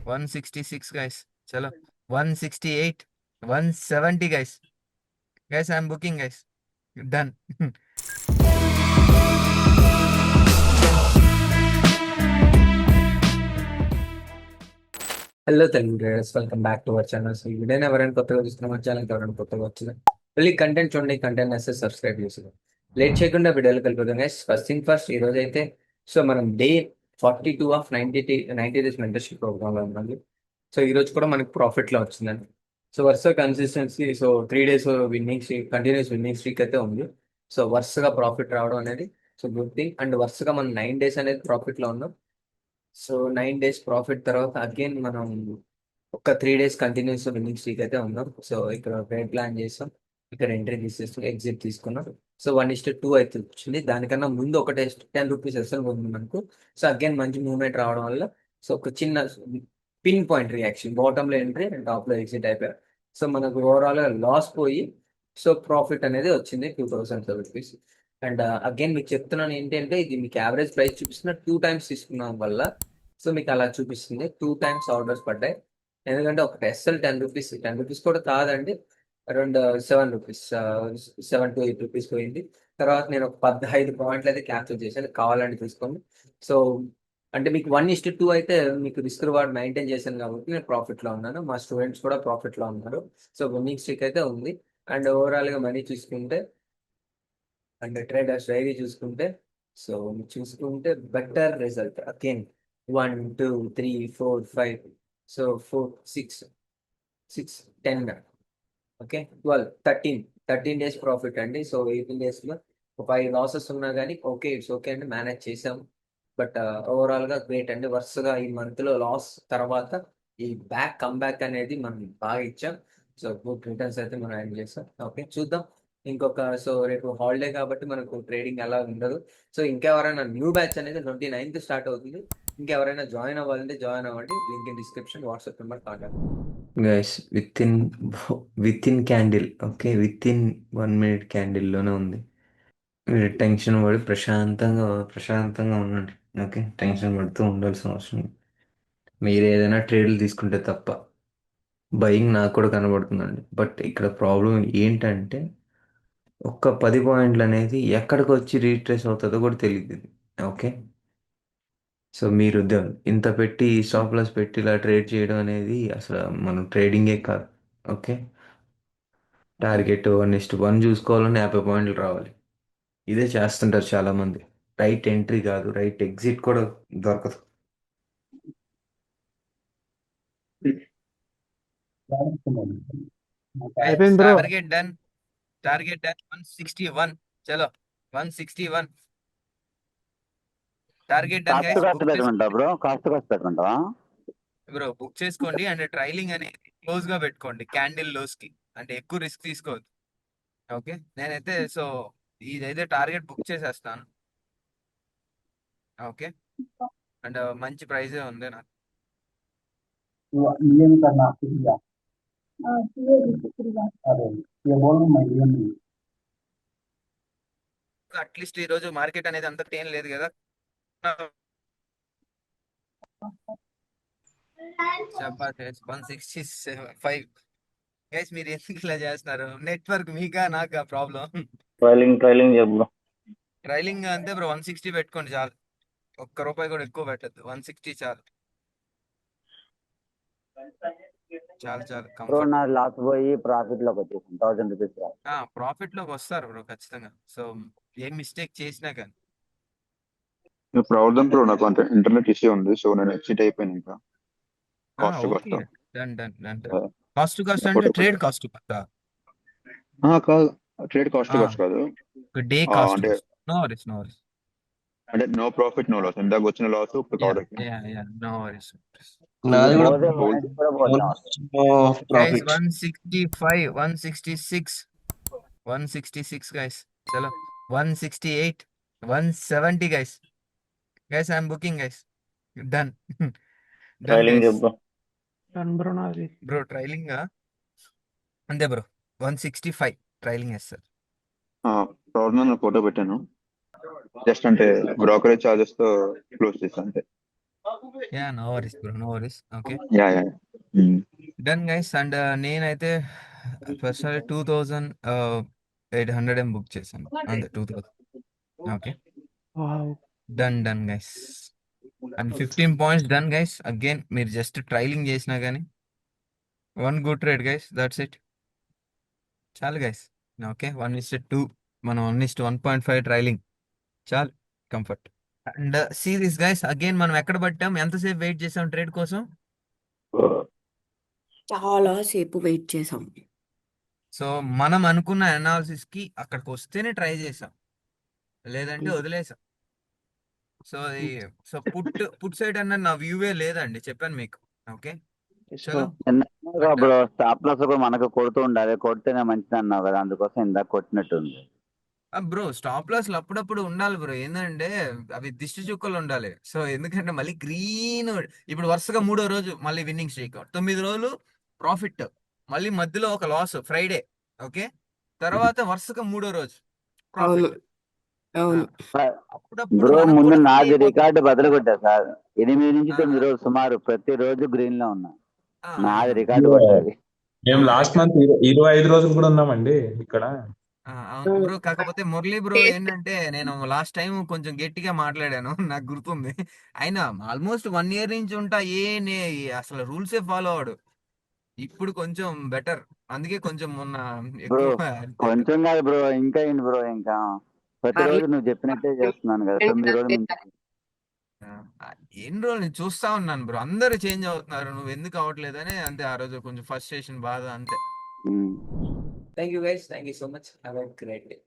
166 guys. Chalo. 168. 170 guys. Guys, I'm booking guys. Done. Hello Telugu guys, welcome back to our channel. So ఈ వీడియోని ఎవరైనా కొత్తగా చూస్తున్న మా ఛానల్ ఎవరైనా కొత్తగా వచ్చింది వెళ్ళి కంటెంట్ చూడండి, కంటెంట్ వస్తే సబ్స్క్రైబ్ చేసి లేట్ చేయకుండా వీడియోలు కలిపిద్దాం గైస్. ఫస్ట్ థింగ్ ఫస్ట్, ఈ రోజు అయితే సో మనం day 42 of 90 days mentorship programme లో ఉన్నాం. సో ఈ రోజు కూడా మనకి ప్రాఫిట్ లో వచ్చిందండి. సో వరుస consistency, so 3 days winnowing streak, continuous winnowing streak అయితే ఉంది. సో వరుసగా ప్రాఫిట్ రావడం అనేది సో గుడ్ థింగ్. అండ్ వరుసగా మనం 9 డేస్ అనేది ప్రాఫిట్ లో ఉన్నాం. సో 9 డేస్ ప్రాఫిట్ తర్వాత అగైన్ మనం ఒక 3 డేస్ కంటిన్యూస్ విన్నింగ్ స్ట్రీక్ అయితే ఉన్నాం. సో ఇక్కడ ట్రేడ్ ప్లాన్ చేస్తాం, ఇక్కడ ఎంట్రీ తీసేస్తాం, ఎగ్జిట్ తీసుకున్నాం. సో 1:2 అయితే వచ్చింది. దానికన్నా ముందు ఒక టెస్ట్ 10 రూపీస్ అసలు ఉంది మనకు. సో అగైన్ మంచి మూవ్మెంట్ రావడం వల్ల సో ఒక చిన్న పిన్ పాయింట్ రియాక్షన్, బాటమ్ లో ఎంట్రీ అండ్ టాప్ లో ఎగ్జిట్ అయిపోయారు. సో మనకు ఓవరాల్ లాస్ పోయి సో ప్రాఫిట్ అనేది వచ్చింది 2000 రూపీస్. అండ్ అగైన్ మీకు చెప్తున్నాను ఏంటంటే, ఇది మీకు యావరేజ్ ప్రైస్ చూపిస్తున్న 2 టైమ్స్ తీసుకున్నాం వల్ల సో మీకు అలా చూపిస్తుంది. 2 టైమ్స్ ఆర్డర్స్ పడ్డాయి. ఎందుకంటే ఒకటి ఎస్ఎల్ 10 రూపీస్, 10 రూపీస్ కూడా కాదండి, అరౌండ్ 7 రూపీస్, 7 to 8 రూపీస్ పోయింది. తర్వాత నేను ఒక 15 పాయింట్లు అయితే క్యాప్చర్ చేశాను, కావాలంటే తీసుకోండి. సో అంటే మీకు 1:2 అయితే మీకు రిస్క్ రివార్డ్ మెయింటైన్ చేశాను కాబట్టి నేను ప్రాఫిట్ లో ఉన్నాను. మా స్టూడెంట్స్ కూడా ప్రాఫిట్ లో ఉన్నారు. సో విన్నింగ్ స్ట్రీక్ అయితే ఉంది. అండ్ ఓవరాల్ గా మనీ చూసుకుంటే అండ్ ట్రేడర్స్ డైరీ చూసుకుంటే సో చూసుకుంటే better result again 1 2 3 4 5. So 4 6 6 10, okay 12 13 days profit అండి. సో 18 డేస్ లో ఒక 5 లాసెస్ ఉన్నా కానీ ఓకే, ఇట్స్ ఓకే అండి, మేనేజ్ చేసాం. బట్ ఓవరాల్ గా గ్రేట్ అండి. వరుసగా ఈ మంత్ లో లాస్ తర్వాత ఈ కమ్బ్యాక్ అనేది మనం బాగా ఇచ్చాం. సో గుడ్ రిటర్న్స్ అయితే మనం యాడ్ చేస్తాం. ఓకే చూద్దాం ఇంకొక. సో రేపు హాలిడే కాబట్టి మనకు ట్రేడింగ్ అలా ఉండదు. సో ఇంకెవరైనా న్యూ బ్యాచ్ అనేది 29th స్టార్ట్ అవుతుంది. ఇంకెవరైనా జాయిన్ అవ్వాలంటే జాయిన్ అవ్వండి. Link in description, WhatsApp number contact. Guys with in candle, okay, with in 1 minute క్యాండిల్లోనే ఉంది. మీరు టెన్షన్ పడి ప్రశాంతంగా ఉండండి. ఓకే, టెన్షన్ పడుతూ ఉండాల్సిన అవసరం లేదు. మీరు ఏదైనా ట్రేడ్లు తీసుకుంటే తప్ప. బయింగ్ నాకు కూడా కనబడుతుందండి, బట్ ఇక్కడ ప్రాబ్లం ఏంటంటే ఒక్క 10 పాయింట్లు అనేది ఎక్కడికి వచ్చి రీట్రేస్ అవుతుందో కూడా తెలియదు. ఓకే, సో మీరు ఇంత పెట్టి స్టాప్ లాస్ పెట్టి ఇలా ట్రేడ్ చేయడం అనేది అసలు మనం ట్రేడింగే కాదు. ఓకే, టార్గెట్ 1:1 చూసుకోవాలని 50 పాయింట్లు రావాలి. ఇదే చేస్తుంటారు చాలా మంది. రైట్ ఎంట్రీ కాదు, రైట్ ఎగ్జిట్ కూడా దొరకదు. అయిపోయింది bro. Target done. Target done 161. చలో 161 target done cost guys. Cost book పెట్టుకుంటా చేసుకోండి బ్రో, కాస్ట్ కాస్ట్ పెట్టుకుంటావా? బ్రో, బుక్ చేసుకోండి. అండ్ ట్రైలింగ్ అనేది క్లోజ్ గా పెట్టుకోండి, క్యాండిల్ లోస్ కి. అంటే ఎక్కువ రిస్క్ తీసుకోవద్దు. ఓకే, నేనైతే సో ఇదైతే టార్గెట్ బుక్ చేసేస్తాను. ఓకే, అండ్ మంచి ప్రైజే ఉంది నాకు. नियम करना क्रिया अरे ये बोलो मैं नियम नहीं అట్లీస్ట్ ఈ రోజు మార్కెట్ అనేది అంత ఏం లేదు కదా. 165 గైస్. మీరు ఎందుకు ఇలా చేస్తున్నారు? నెట్వర్క్ మీకా నాకా ప్రాబ్లం? ట్రైలింగ్ చెప్పు. ట్రైలింగ్ అంతే బ్రో, 160 పెట్టుకోండి చాలు. ₹1 కూడా ఎక్కువ పెట్టద్దు, 160 చాలు. చాలు చాలు, బ్రో కంఫర్ట్. నా లాస్ పోయి ప్రాఫిట్ లోకి వచ్చేసాను, 1000 రూపీస్. ప్రాఫిట్ లోకి వస్తారు బ్రో ఖచ్చితంగా. సో ఏం మిస్టేక్ చేసినా కానీ. ప్రాబ్లం బ్రో, నాకు అంత ఇంటర్నెట్ ఇష్యూ ఉంది, సో నేను ఎగ్జిట్ అయిపోయాను. ఇంకా cost okay, cost done done done done. Cost to cost అంటే ఒకటి ట్రేడ్ కాస్ట్ కాస్తా? కాదు, ట్రేడ్ కాస్ట్ కాస్ట్ కాదు. Day cost. అంటే నో వరీస్, నో వరీస్. అంటే నో ప్రాఫిట్ నో లాస్. ఇందాక వచ్చిన లాస్ ఇప్పుడు కవర్ నో వరీస్. నాది కూడా పోతే హోల్డ్. కూడా పోతాం. Guys profit. 165, 166, 166 guys. Chalo 168, 170 guys. Guys, I'm booking guys. Done. Done trailing guys. చెప్పు. ब्रो नादी Bro, trailing అంతే bro. 165 trailing sir. ప్రాబ్లం నేను ఫోటో పెట్టాను, జస్ట్ అంటే బ్రోకరేజ్ చార్జెస్ తో క్లోజ్ చేస్తాను అంతే. Ya no worries bro, no worries. Okay, ya ya. Done guys. And నేనైతే పర్సనల్ 2800 బుక్ చేశాను, అంతే 2000. Okay, wow. Done guys. And 15 points done guys. Again మీరు జస్ట్ ట్రైలింగ్ చేసినా కానీ 1 good trade guys, that's it. చాలు guys. Okay, 1:2 మనం 1:1.5 trailing చాలు, comfort. And series guys, again మనం ఎక్కడ పట్టాం, ఎంతసేపు వెయిట్ చేసాం ట్రేడ్ కోసం? చాలా సేపు వెయిట్ చేసాం. సో మనం అనుకున్న అనాలిసిస్ కి అక్కడికి వస్తేనే ట్రై చేసాం, లేదంటే వదిలేసాం. సో సో పుట్ సైడ్ అన్న నా వ్యూవే లేదండి, చెప్పాను మీకు. ఓకే, చలో. బ్రో స్టాప్ లాస్ కూడా మనకు కొడుతూ ఉండాలి, కొడితేనే మంచిది అన్నావు కదా, అందుకోసం ఇందాక కొట్టినట్టుంది. బ్రో స్టాప్ లాస్లు అప్పుడప్పుడు ఉండాలి బ్రో, ఏంటంటే అవి దిష్టి చుక్కలు ఉండాలి. సో ఎందుకంటే మళ్ళీ గ్రీన్, ఇప్పుడు వరుసగా 3వ రోజు మళ్ళీ విన్నింగ్ స్ట్రీక్, 9 రోజులు ప్రాఫిట్, మళ్ళీ మధ్యలో ఒక లాస్ ఫ్రైడే. ఓకే, తర్వాత వరుసగా 3వ రోజు అవును ప్రాఫిట్. అవును అప్పుడప్పుడు బ్రో మనకు ముందు కూడా feel నాది అయిపోతుంది. రికార్డు బదులు కొట్టా సార్, 8 నుంచి ఆ, 9 రోజులు సుమారు ప్రతి రోజు గ్రీన్ లో ఉన్నా. ఆ, నాది ఆ, రికార్డు కొట్టాలి. మేము అవును, లాస్ట్ మంత్ 25 రోజులు కూడా ఉన్నామండి ఇక్కడ. అవును బ్రో. కాకపోతే మురళీ బ్రో ఏంటంటే, నేను లాస్ట్ టైం కొంచెం గట్టిగా మాట్లాడాను నాకు గుర్తుంది. అయినా ఆల్మోస్ట్ 1 ఇయర్ నుంచి ఉంటా, అసలు రూల్సే ఫాలో అవడు. ఇప్పుడు కొంచెం బెటర్, అందుకే కొంచెం మొన్న బ్రో ఎక్కువ చెప్పాను. కొంచెం కాదు బ్రో, ఇంకా ఏంటి బ్రో, ఇంకా ప్రతిరోజు నువ్వు చెప్పినట్టే చేస్తున్నాను కదా, 9 రోజులు ముందు. ఆ, ఎన్ని రోజులు నేను చూస్తా ఉన్నాను బ్రో, అందరూ చేంజ్ అవుతున్నారు, నువ్వు ఎందుకు అవ్వట్లేదని. అంతే, ఆ రోజు కొంచెం ఫ్రస్ట్రేషన్, బాధ, అంతే. Um. Thank you guys, thank you so much, have a great day.